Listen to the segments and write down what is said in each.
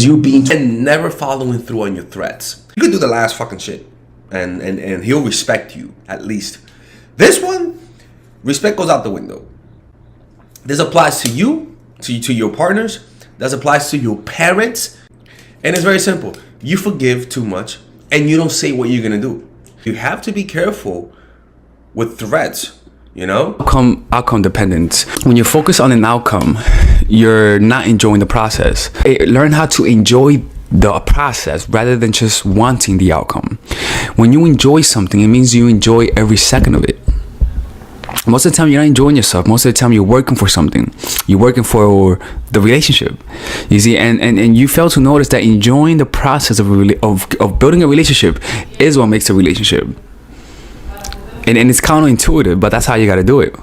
you being and never following through on your threats. You could do the last fucking shit and he'll respect you at least. This one, respect goes out the window. This applies to you, to your partners. This applies to your parents. And it's very simple. You forgive too much and you don't say what you're gonna do. You have to be careful with threats, you know? Outcome dependent. When you focus on an outcome, you're not enjoying the process. Learn how to enjoy the process rather than just wanting the outcome. When you enjoy something, it means you enjoy every second of it. Most of the time you're not enjoying yourself. Most of the time you're working for something. You're working for the relationship. You see, and you fail to notice that enjoying the process of building a relationship is what makes a relationship. And it's counterintuitive, but that's how you got to do it.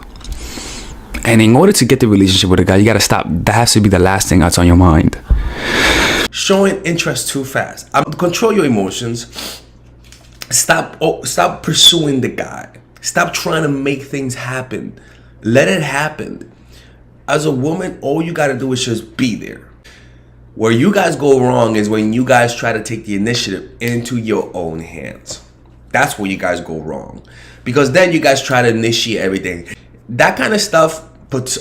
And in order to get the relationship with a guy, you got to stop. That has to be the last thing that's on your mind. Showing interest too fast. Control your emotions. Stop pursuing the guy. Stop trying to make things happen. Let it happen. As a woman, all you got to do is just be there. Where you guys go wrong is when you guys try to take the initiative into your own hands. That's where you guys go wrong. Because then you guys try to initiate everything. That kind of stuff puts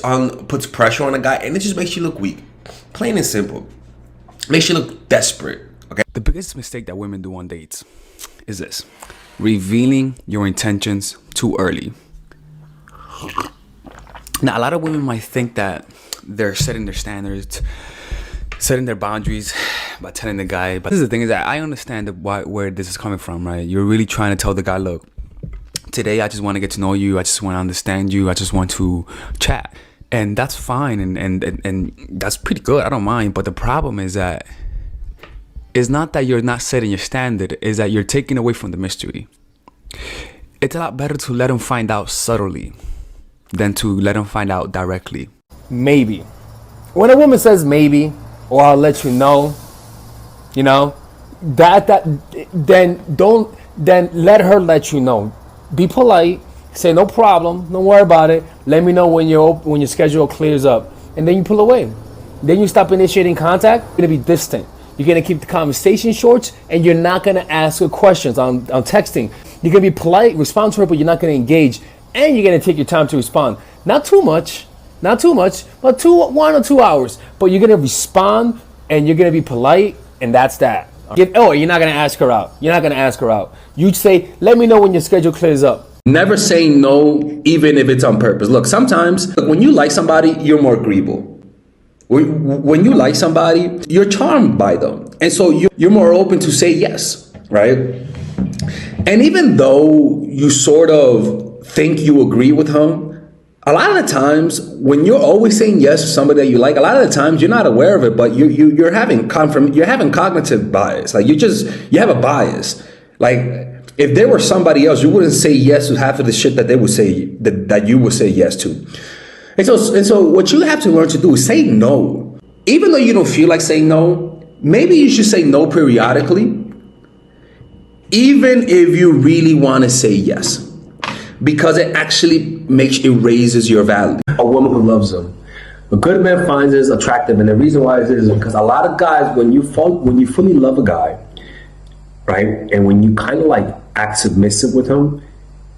pressure on a guy and it just makes you look weak. Plain and simple. Makes you look desperate. Okay. The biggest mistake that women do on dates is this: revealing your intentions too early. Now, a lot of women might think that they're setting their standards, setting their boundaries by telling the guy. But this is the thing, is that I understand where this is coming from, right? You're really trying to tell the guy, look, today I just want to get to know you. I just want to understand you. I just want to chat. And that's fine. And that's pretty good. I don't mind. But the problem is that it's not that you're not setting your standard. It's that you're taking away from the mystery. It's a lot better to let them find out subtly than to let them find out directly. Maybe. When a woman says maybe, or I'll let you know, then let her let you know. Be polite. Say no problem. Don't worry about it. Let me know when your schedule clears up, and then you pull away. Then you stop initiating contact. You're gonna be distant. You're gonna keep the conversation short, and you're not gonna ask her questions on texting. You're gonna be polite, respond to her, but you're not gonna engage, and you're gonna take your time to respond. Not too much, but 1 or 2 hours. But you're gonna respond, and you're gonna be polite, and that's that. You're not gonna ask her out. You say, let me know when your schedule clears up. Never say no, even if it's on purpose. Look, sometimes when you like somebody, you're more agreeable. When you like somebody, you're charmed by them. And so you're more open to say yes, right? And even though you sort of think you agree with him, a lot of the times when you're always saying yes to somebody that you like, a lot of the times you're not aware of it, but you're having cognitive bias. Like you have a bias. Like, if there were somebody else, you wouldn't say yes to half of the shit that they would say that you would say yes to. And so what you have to learn to do is say no. Even though you don't feel like saying no, maybe you should say no periodically. Even if you really want to say yes. Because it actually raises your value. A woman who loves him. A good man finds this attractive, and the reason why it is because a lot of guys, when you fully love a guy, right, and when you kind of like act submissive with him,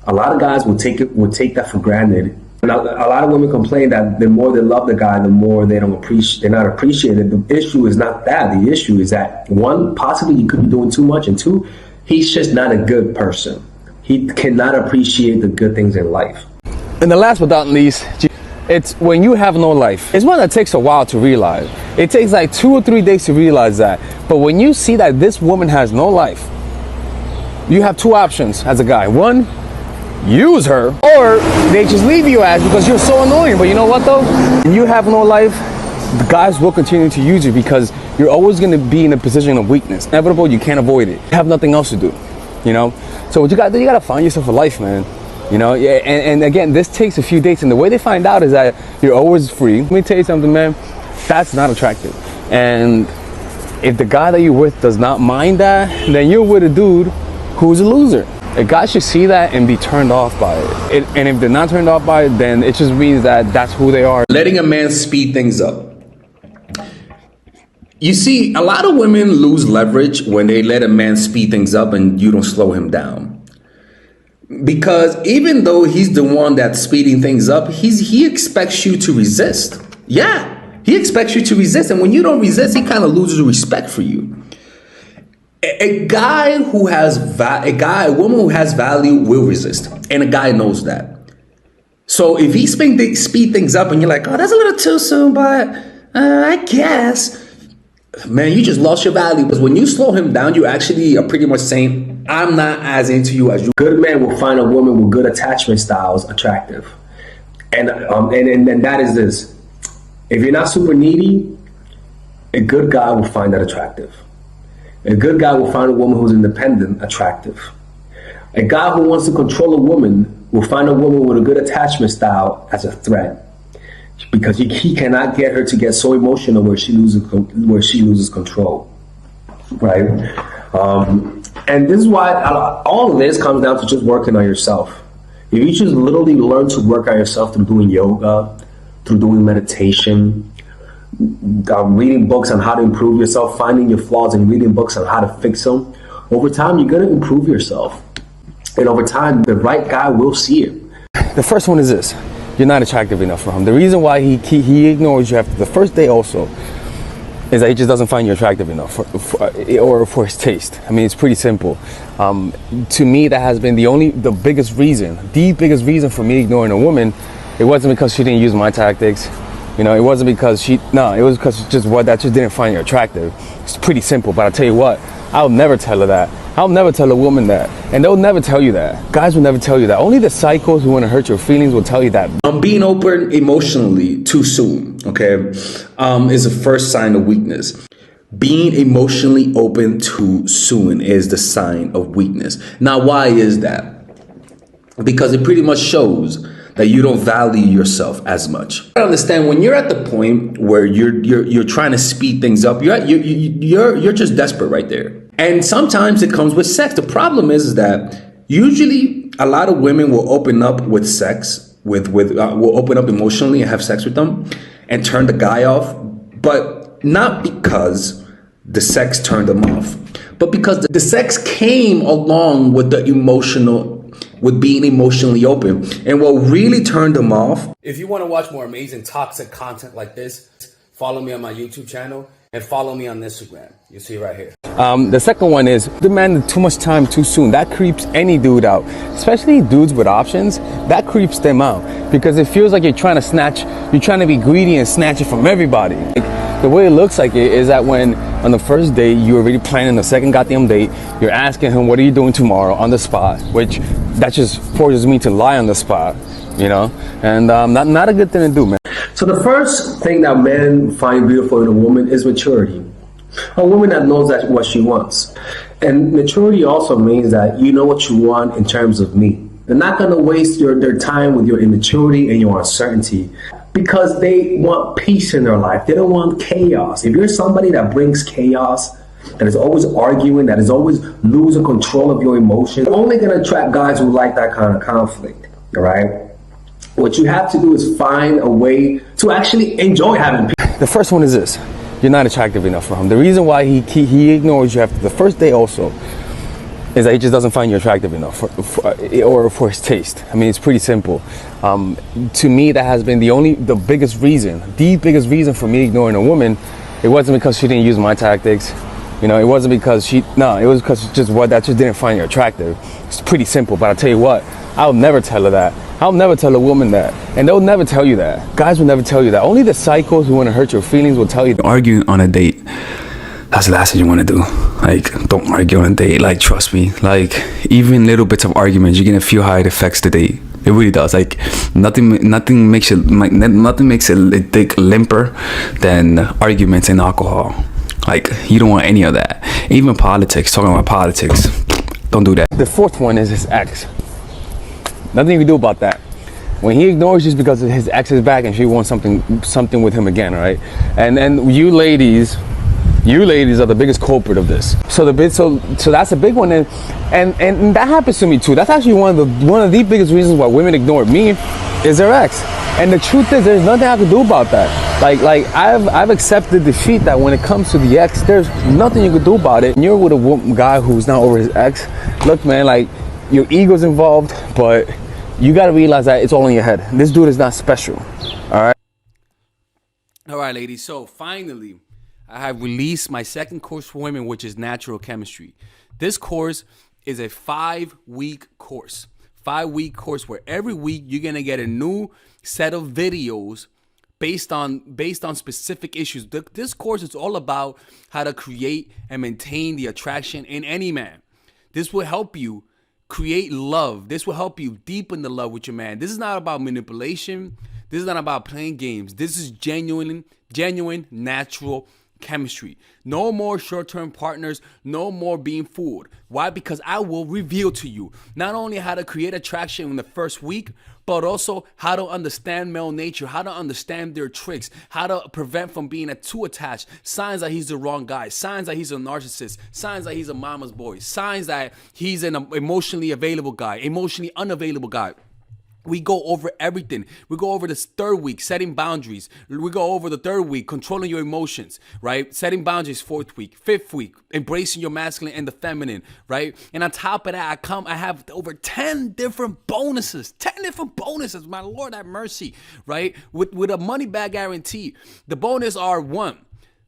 a lot of guys would take that for granted. And a lot of women complain that the more they love the guy, the more they're not appreciated. The issue is not that. The issue is that, one, possibly you could be doing too much, and two, he's just not a good person. He cannot appreciate the good things in life. And the last but not least, it's when you have no life. It's one that takes a while to realize. It takes like 2 or 3 days to realize that. But when you see that this woman has no life, you have 2 options as a guy. One, use her, or they just leave you as because you're so annoying. But you know what though? When you have no life, the guys will continue to use you because you're always going to be in a position of weakness. Inevitable, you can't avoid it. You have nothing else to do, So what you got to do, you got to find yourself a life, man. And again, this takes a few dates, and the way they find out is that you're always free. Let me tell you something, man. That's not attractive. And if the guy that you're with does not mind that, then you're with a dude who's a loser. A guy should see that and be turned off by it. And if they're not turned off by it, then it just means that that's who they are. Letting a man speed things up. You see, a lot of women lose leverage when they let a man speed things up and you don't slow him down. Because even though he's the one that's speeding things up, he expects you to resist. Yeah, he expects you to resist. And when you don't resist, he kind of loses respect for you. A woman who has value will resist. And a guy knows that. So if he speed things up and you're like, oh, that's a little too soon, but I guess. Man, you just lost your value. Because when you slow him down, you actually are pretty much saying, I'm not as into you as you. Good man will find a woman with good attachment styles attractive. And that is this. If you're not super needy, a good guy will find that attractive. A good guy will find a woman who's independent attractive. A guy who wants to control a woman will find a woman with a good attachment style as a threat. Because he cannot get her to get so emotional where she loses control, right? And this is why all of this comes down to just working on yourself. If you just literally learn to work on yourself through doing yoga, through doing meditation, reading books on how to improve yourself, finding your flaws and reading books on how to fix them, over time you're going to improve yourself. And over time, the right guy will see it. The first one is this. You're not attractive enough for him. The reason why he ignores you after the first day also is that he just doesn't find you attractive enough for his taste. I mean, it's pretty simple. To me, that has been the biggest reason for me ignoring a woman. It wasn't because she didn't use my tactics. You know, it wasn't because it was because that just didn't find you attractive. It's pretty simple, but I'll tell you what, I'll never tell her that. I'll never tell a woman that. And they'll never tell you that. Guys will never tell you that. Only the psychos who want to hurt your feelings will tell you that. Being open emotionally too soon, okay, is a first sign of weakness. Being emotionally open too soon is the sign of weakness. Now, why is that? Because it pretty much shows that you don't value yourself as much. I understand when you're at the point where you're trying to speed things up, you're just desperate right there. And sometimes it comes with sex. The problem is that usually a lot of women will open up with sex, will open up emotionally and have sex with them and turn the guy off, but not because the sex turned them off, but because the sex came along with with being emotionally open. And what really turned them off. If you want to watch more amazing toxic content like this, follow me on my YouTube channel and follow me on Instagram. You see right here. The second one is demanding too much time too soon. That creeps any dude out, especially dudes with options. That creeps them out because it feels like you're trying to be greedy and snatch it from everybody. The way it looks like it is that when on the first date, you're already planning the second goddamn date, you're asking him, what are you doing tomorrow on the spot? Which that just forces me to lie on the spot, you know? And not a good thing to do, man. So the first thing that men find beautiful in a woman is maturity. A woman that knows what she wants. And maturity also means that you know what you want in terms of me. They're not going to waste their time with your immaturity and your uncertainty because they want peace in their life. They don't want chaos. If you're somebody that brings chaos, that is always arguing, that is always losing control of your emotions, you're only going to attract guys who like that kind of conflict, all right? What you have to do is find a way to actually enjoy having peace. The first one is this. You're not attractive enough for him. The reason why he ignores you after the first day also is that he just doesn't find you attractive enough for his taste. I mean, it's pretty simple. To me, that has been the biggest reason for me ignoring a woman. It wasn't because she didn't use my tactics. You know, it wasn't because it was because that just didn't find you attractive. It's pretty simple, but I'll tell you what, I'll never tell her that. I'll never tell a woman that. And they'll never tell you that. Guys will never tell you that. Only the psychos who want to hurt your feelings will tell you that. Arguing on a date, that's the last thing you want to do. Like, don't argue on a date. Like, trust me. Like, even little bits of arguments, you're gonna feel how it affects the date. It really does. Like, nothing makes a dick limper than arguments and alcohol. Like, you don't want any of that. Even politics. Talking about politics, don't do that. The fourth one is his ex. Nothing you can do about that. When he ignores you, it's because his ex is back and she wants something with him again, right? And you ladies are the biggest culprit of this. So that's a big one, and that happens to me too. That's actually one of the biggest reasons why women ignore me is their ex. And the truth is, there's nothing I can do about that. Like I've accepted defeat that when it comes to the ex, there's nothing you can do about it. And you're with a guy who's not over his ex. Look, man, like your ego's involved, but you got to realize that it's all in your head. This dude is not special. All right, ladies. So finally, I have released my second course for women, which is natural chemistry. This course is a 5-week course. 5-week course where every week you're gonna get a new set of videos based on specific issues. This course is all about how to create and maintain the attraction in any man. This will help you create love. This will help you deepen the love with your man. This is not about manipulation. This is not about playing games. This is genuine, natural chemistry. No more short-term partners. No more being fooled. Why? Because I will reveal to you not only how to create attraction in the first week, but also how to understand male nature, how to understand their tricks, how to prevent from being too attached, signs that he's the wrong guy, signs that he's a narcissist, signs that he's a mama's boy, signs that he's an emotionally available guy, emotionally unavailable guy. We go over everything. We go over this third week, setting boundaries. We go over the third week, controlling your emotions, right? Setting boundaries, fourth week. Fifth week, embracing your masculine and the feminine, right? And on top of that, I have over 10 different bonuses. 10 different bonuses, my Lord have mercy, right? With a money back guarantee. The bonus are 1,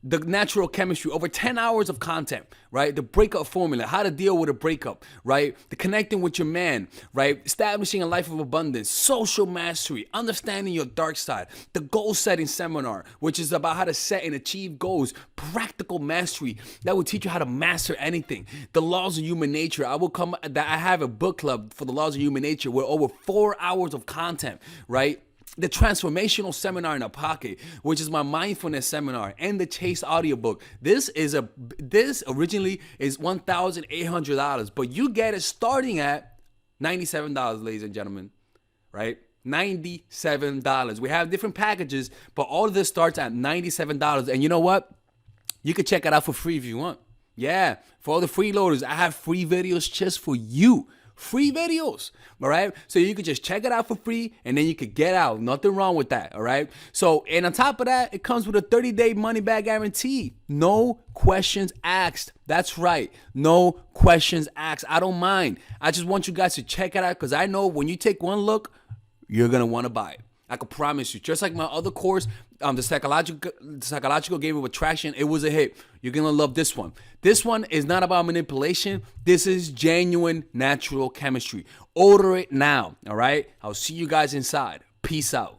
the natural chemistry, over 10 hours of content, right? The breakup formula, how to deal with a breakup, right? The connecting with your man, right? Establishing a life of abundance, social mastery, understanding your dark side, the goal setting seminar, which is about how to set and achieve goals, practical mastery that will teach you how to master anything, the laws of human nature. I have a book club for the laws of human nature with over 4 hours of content, right? The transformational seminar in a pocket, which is my mindfulness seminar, and the Chase audiobook. This originally is $1,800, but you get it starting at $97, ladies and gentlemen, right? $97. We have different packages, but all of this starts at $97. And you know what? You can check it out for free if you want. Yeah, for all the freeloaders, I have free videos just for you. Free videos, all right? So you could just check it out for free, and then you could get out. Nothing wrong with that, all right? So, and on top of that, it comes with a 30-day money-back guarantee. No questions asked. That's right. No questions asked. I don't mind. I just want you guys to check it out because I know when you take one look, you're going to want to buy it. I can promise you. Just like my other course, the psychological game of attraction, it was a hit. You're going to love this one. This one is not about manipulation. This is genuine natural chemistry. Order it now, all right? I'll see you guys inside. Peace out.